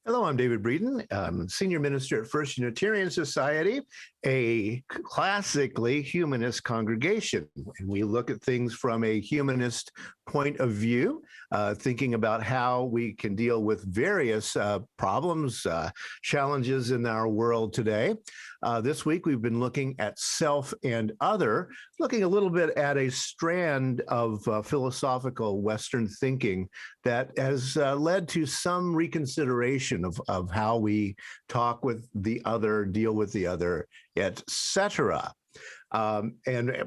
Hello, I'm David Breeden. I'm Senior Minister at First Unitarian Society, a classically humanist congregation. And we look at things from a humanist point of view, thinking about how we can deal with various problems, challenges in our world today. This week, we've been looking at self and other, looking a little bit at a strand of philosophical Western thinking that has led to some reconsideration of how we talk with the other, deal with the other, etc. And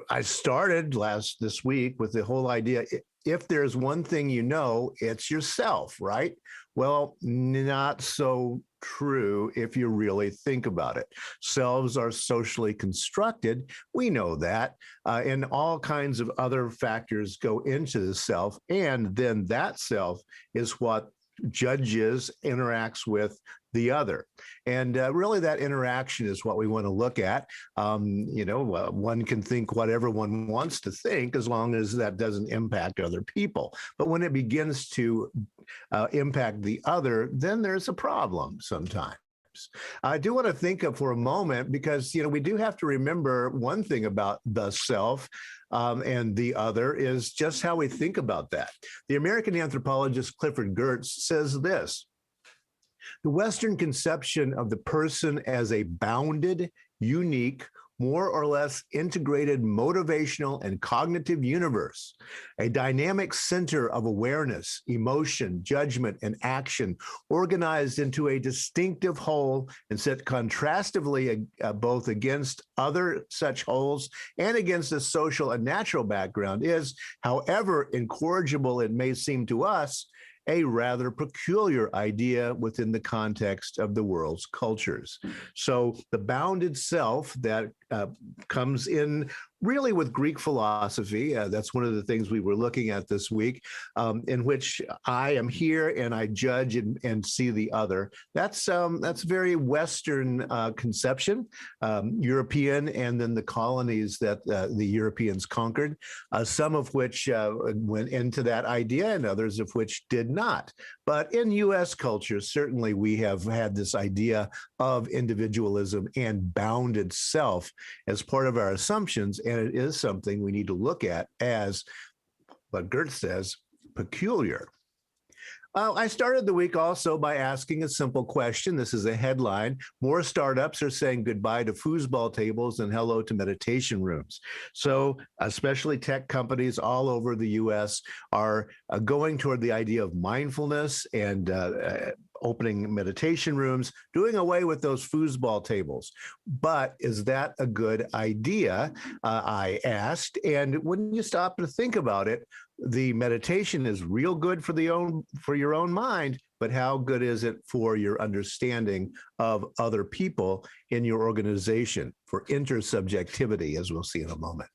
I started this week with the whole idea, if there's one thing you know, it's yourself, right? Well, not so true if you really think about it. Selves are socially constructed. We know that. And all kinds of other factors go into the self. And then that self is what judges, interacts with the other. And really that interaction is what we want to look at. One can think whatever one wants to think as long as that doesn't impact other people. But when it begins to impact the other, then there's a problem sometimes. I do want to think of for a moment, because we do have to remember one thing about the self and the other is just how we think about that. The American anthropologist Clifford Geertz says this: the Western conception of the person as a bounded, unique, more or less integrated motivational and cognitive universe, a dynamic center of awareness, emotion, judgment, and action, organized into a distinctive whole and set contrastively both against other such wholes and against a social and natural background is, however incorrigible it may seem to us, a rather peculiar idea within the context of the world's cultures. So the bounded self that comes in really with Greek philosophy, that's one of the things we were looking at this week, in which I am here and I judge and see the other. That's very Western conception, European, and then the colonies that the Europeans conquered, some of which went into that idea and others of which did not. But in U.S. culture, certainly we have had this idea of individualism and bounded self as part of our assumptions, and it is something we need to look at as, what Geertz says, peculiar. I started the week also by asking a simple question. This is a headline: more startups are saying goodbye to foosball tables and hello to meditation rooms. So especially tech companies all over the U.S. are going toward the idea of mindfulness and opening meditation rooms, doing away with those foosball tables. But is that a good idea? I asked. And when you stop to think about it, the meditation is real good for your own mind, but how good is it for your understanding of other people in your organization, for intersubjectivity, as we'll see in a moment?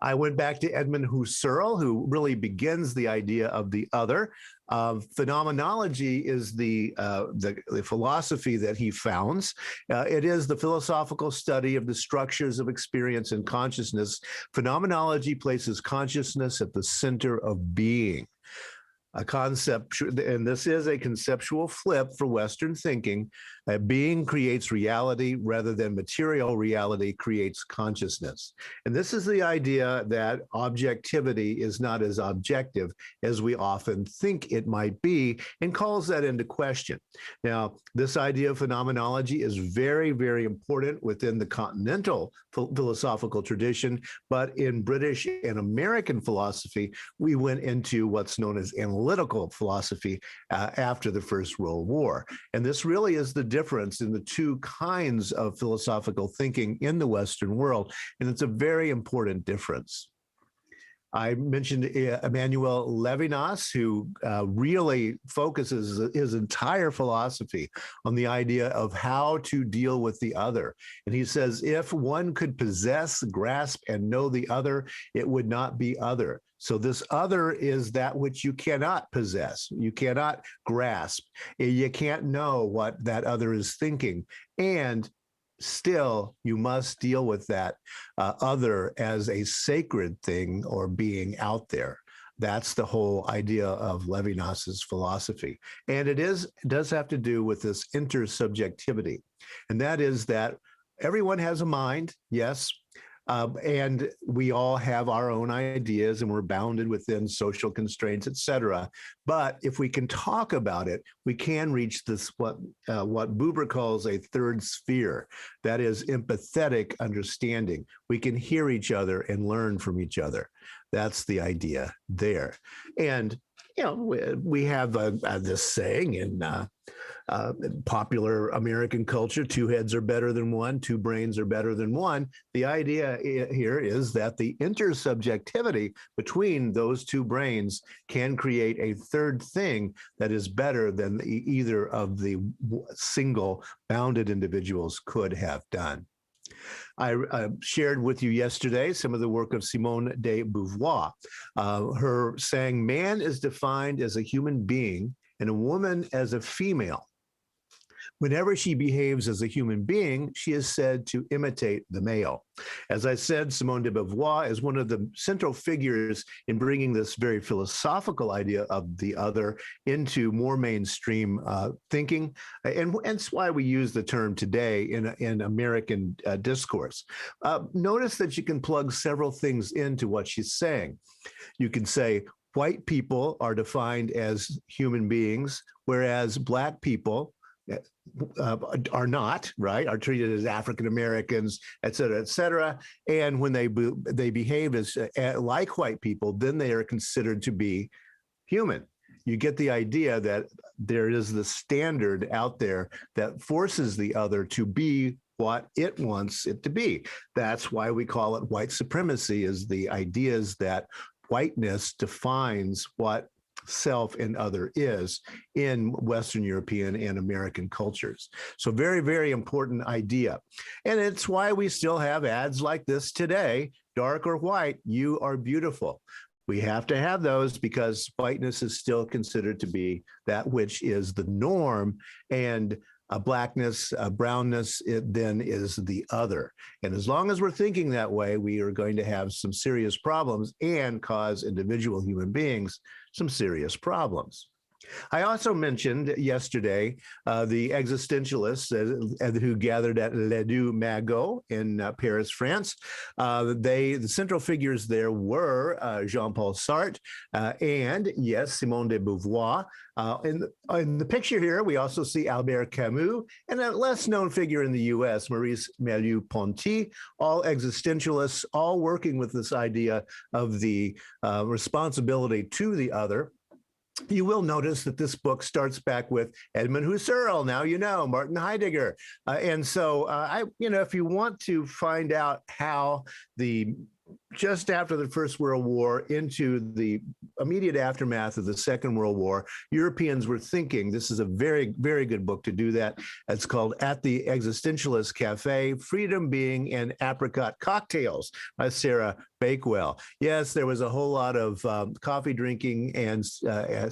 I went back to Edmund Husserl, who really begins the idea of the other. Phenomenology is the philosophy that he founds. It is the philosophical study of the structures of experience and consciousness. Phenomenology places consciousness at the center of being. A concept, and this is a conceptual flip for Western thinking. Being creates reality rather than material reality creates consciousness. And this is the idea that objectivity is not as objective as we often think it might be, and calls that into question. Now, this idea of phenomenology is very, very important within the continental philosophical tradition, but in British and American philosophy, we went into what's known as analytical philosophy after the First World War. And this really is the difference in the two kinds of philosophical thinking in the Western world, and it's a very important difference. I mentioned Emmanuel Levinas, who really focuses his entire philosophy on the idea of how to deal with the other. And he says, if one could possess, grasp, and know the other, it would not be other. So this other is that which you cannot possess, you cannot grasp, you can't know what that other is thinking, and still you must deal with that other as a sacred thing or being out there. That's the whole idea of Levinas's philosophy. And does have to do with this intersubjectivity. And that is that everyone has a mind, yes, and we all have our own ideas and we're bounded within social constraints, et cetera. But if we can talk about it, we can reach this, what Buber calls a third sphere, that is empathetic understanding. We can hear each other and learn from each other. That's the idea there. And, we have this saying in popular American culture, two heads are better than one, two brains are better than one. The idea here is that the intersubjectivity between those two brains can create a third thing that is better than either of the single bounded individuals could have done. I shared with you yesterday some of the work of Simone de Beauvoir, her saying, man is defined as a human being and a woman as a female. Whenever she behaves as a human being, she is said to imitate the male. As I said, Simone de Beauvoir is one of the central figures in bringing this very philosophical idea of the other into more mainstream thinking. And that's why we use the term today in American discourse. Notice that you can plug several things into what she's saying. You can say, white people are defined as human beings, whereas Black people are not, right, are treated as African Americans, et cetera, et cetera. And when they behave as like white people, then they are considered to be human. You get the idea that there is the standard out there that forces the other to be what it wants it to be. That's why we call it white supremacy, is the ideas that whiteness defines what self and other is in Western European and American cultures. So very, very important idea. And it's why we still have ads like this today, dark or white, you are beautiful. We have to have those because whiteness is still considered to be that which is the norm, and blackness, brownness, it then is the other. And as long as we're thinking that way, we are going to have some serious problems and cause individual human beings some serious problems. I also mentioned yesterday the existentialists who gathered at Les Deux Magots in Paris, France. The central figures there were Jean-Paul Sartre and, yes, Simone de Beauvoir. In the picture here, we also see Albert Camus and a less known figure in the U.S., Maurice Merleau-Ponty, all existentialists, all working with this idea of the responsibility to the other. You will notice that this book starts back with Edmund Husserl, now you know, Martin Heidegger. And so, if you want to find out how just after the First World War into the immediate aftermath of the Second World War, Europeans were thinking. This is a very, very good book to do that. It's called At the Existentialist Cafe, Freedom, Being, and Apricot Cocktails by Sarah Bakewell. Yes, there was a whole lot of coffee drinking and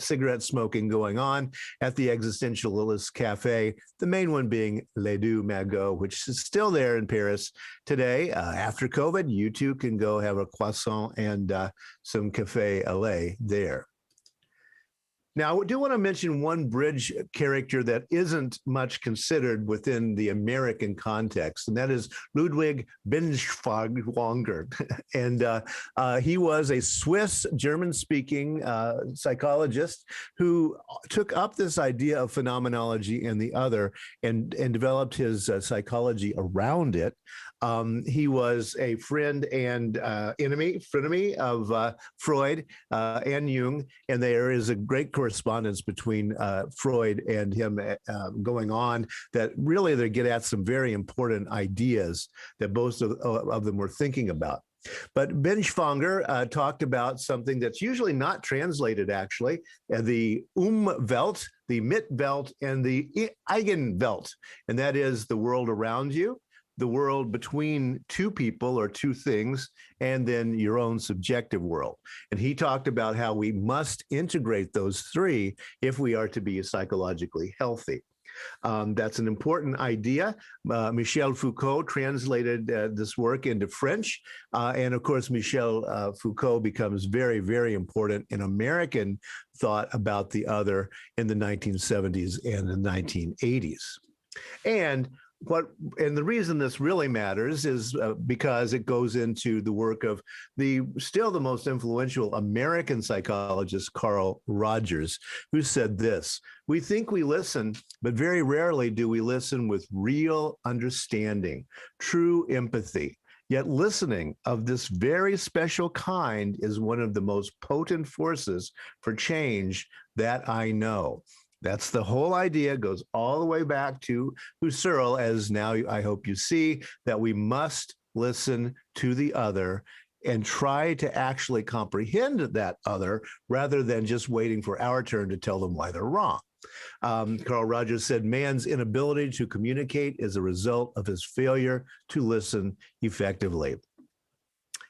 cigarette smoking going on at the Existentialist Cafe, the main one being Les Deux Magots, which is still there in Paris today. After COVID, you too can go have a croissant and some café au lait there. Now, I do want to mention one bridge character that isn't much considered within the American context, and that is Ludwig Binge Wanger. And he was a Swiss German-speaking psychologist who took up this idea of phenomenology and the other and developed his psychology around it. He was a friend and frenemy of Freud and Jung, and there is a great correspondence between Freud and him going on that really they get at some very important ideas that both of them were thinking about. But Binge Wanger talked about something that's usually not translated, actually, the Umwelt, the Mitwelt, and the Eigenwelt, and that is the world around you, the world between two people or two things, and then your own subjective world. And he talked about how we must integrate those three if we are to be psychologically healthy. That's an important idea. Michel Foucault translated this work into French. And of course, Michel Foucault becomes very, very important in American thought about the other in the 1970s and the 1980s. And the reason this really matters is because it goes into the work of still the most influential American psychologist, Carl Rogers, who said this: "We think we listen, but very rarely do we listen with real understanding, true empathy. Yet listening of this very special kind is one of the most potent forces for change that I know." That's the whole idea, goes all the way back to Husserl, as now I hope you see that we must listen to the other and try to actually comprehend that other rather than just waiting for our turn to tell them why they're wrong. Carl Rogers said, "Man's inability to communicate is a result of his failure to listen effectively."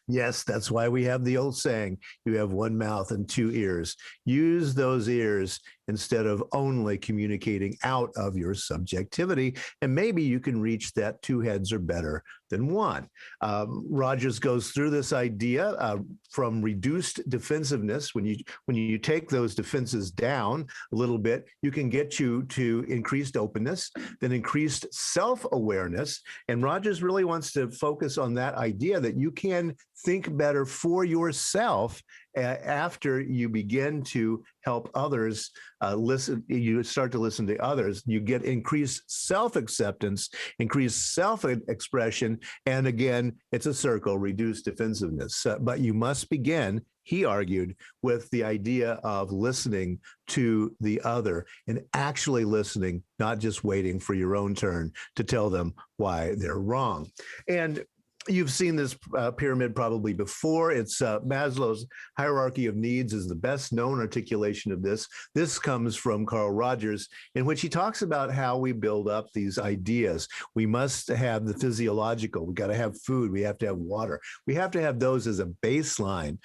Yes, that's why we have the old saying, you have one mouth and two ears. Use those ears instead of only communicating out of your subjectivity, and maybe you can reach that two heads are better than one. Rogers goes through this idea from reduced defensiveness. When you take those defenses down a little bit, you can get you to increased openness, then increased self-awareness. And Rogers really wants to focus on that idea that you can think better for yourself after you begin to help others listen. You start to listen to others, you get increased self-acceptance, increased self-expression, and again, it's a circle, reduced defensiveness. But you must begin, he argued, with the idea of listening to the other and actually listening, not just waiting for your own turn to tell them why they're wrong. And you've seen this pyramid probably before. It's Maslow's hierarchy of needs is the best known articulation of this. This comes from Carl Rogers, in which he talks about how we build up these ideas. We must have the physiological. We got to have food. We have to have water. We have to have those as a baseline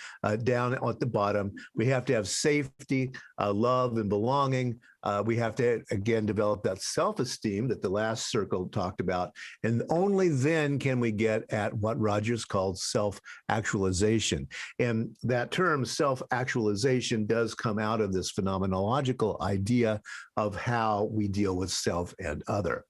down at the bottom. We have to have safety, love, and belonging. We have to, again, develop that self-esteem that the last circle talked about. And only then can we get at what Rogers called self-actualization. And that term self-actualization does come out of this phenomenological idea of how we deal with self and other.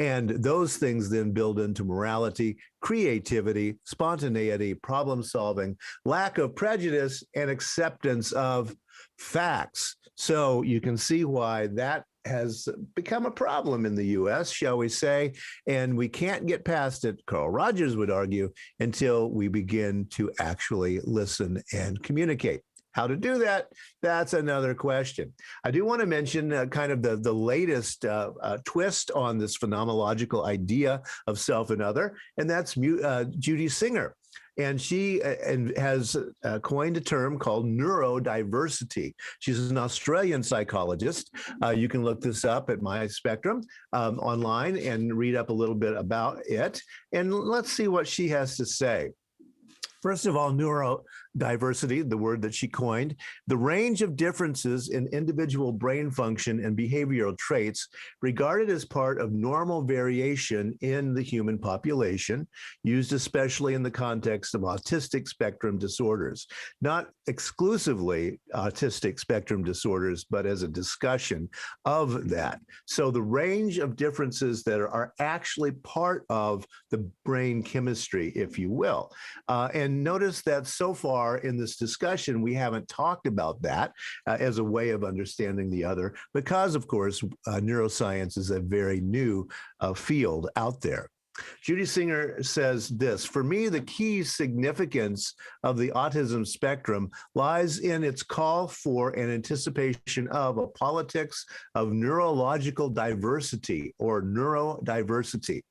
And those things then build into morality, creativity, spontaneity, problem solving, lack of prejudice, and acceptance of facts. So you can see why that has become a problem in the US, shall we say, and we can't get past it, Carl Rogers would argue, until we begin to actually listen and communicate. How to do that? That's another question. I do want to mention kind of the latest twist on this phenomenological idea of self and other, and that's Judy Singer. And she has coined a term called neurodiversity. She's an Australian psychologist. You can look this up at My Spectrum online and read up a little bit about it. And let's see what she has to say. First of all, neurodiversity, the word that she coined, the range of differences in individual brain function and behavioral traits regarded as part of normal variation in the human population, used especially in the context of autistic spectrum disorders. Not exclusively autistic spectrum disorders, but as a discussion of that. So the range of differences that are actually part of the brain chemistry, if you will. And notice that so far in this discussion, we haven't talked about that as a way of understanding the other, because, of course, neuroscience is a very new field out there. Judy Singer says this: "For me, the key significance of the autism spectrum lies in its call for an anticipation of a politics of neurological diversity or neurodiversity.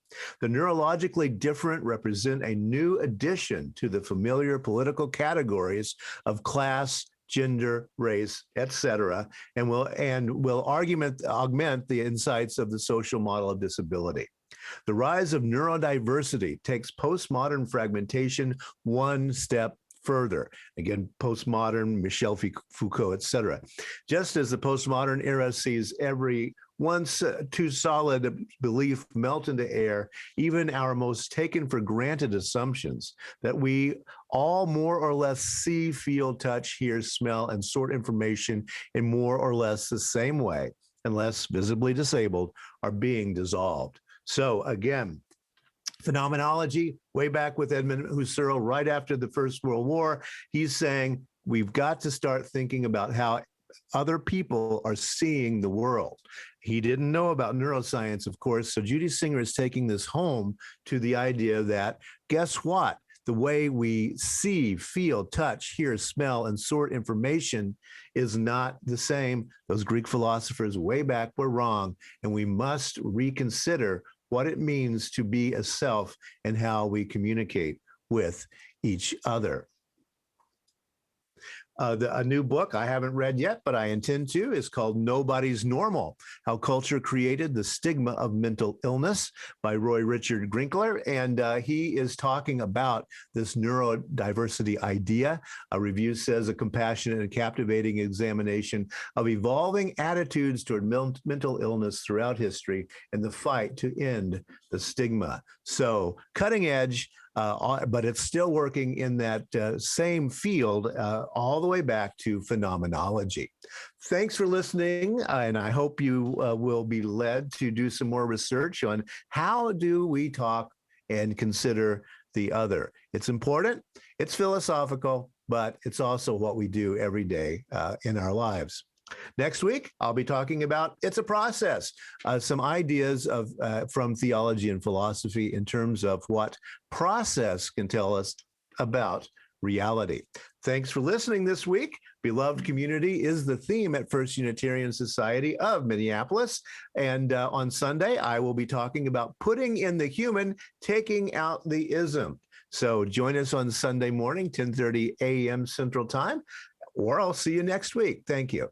The neurologically different represent a new addition to the familiar political categories of class, gender, race, etc., and will augment the insights of the social model of disability. The rise of neurodiversity takes postmodern fragmentation one step further. Again, postmodern, Michel Foucault, etc. Just as the postmodern era sees every once too solid belief melt into air, even our most taken for granted assumptions that we all more or less see, feel, touch, hear, smell, and sort information in more or less the same way, unless visibly disabled, are being dissolved. So again, phenomenology, way back with Edmund Husserl, right after the First World War, he's saying we've got to start thinking about how other people are seeing the world. He didn't know about neuroscience, of course, so Judy Singer is taking this home to the idea that, guess what? The way we see, feel, touch, hear, smell, and sort information is not the same. Those Greek philosophers way back were wrong, and we must reconsider what it means to be a self and how we communicate with each other. A new book I haven't read yet, but I intend to, is called Nobody's Normal, How Culture Created the Stigma of Mental Illness by Roy Richard Grinkler. And he is talking about this neurodiversity idea. A review says a compassionate and captivating examination of evolving attitudes toward mental illness throughout history and the fight to end the stigma. So cutting edge, but it's still working in that same field all the way back to phenomenology. Thanks for listening, and I hope you will be led to do some more research on how do we talk and consider the other. It's important, it's philosophical, but it's also what we do every day in our lives. Next week, I'll be talking about it's a process, some ideas from theology and philosophy in terms of what process can tell us about reality. Thanks for listening this week. Beloved community is the theme at First Unitarian Society of Minneapolis. And on Sunday, I will be talking about putting in the human, taking out the ism. So join us on Sunday morning, 10:30 a.m. Central Time, or I'll see you next week. Thank you.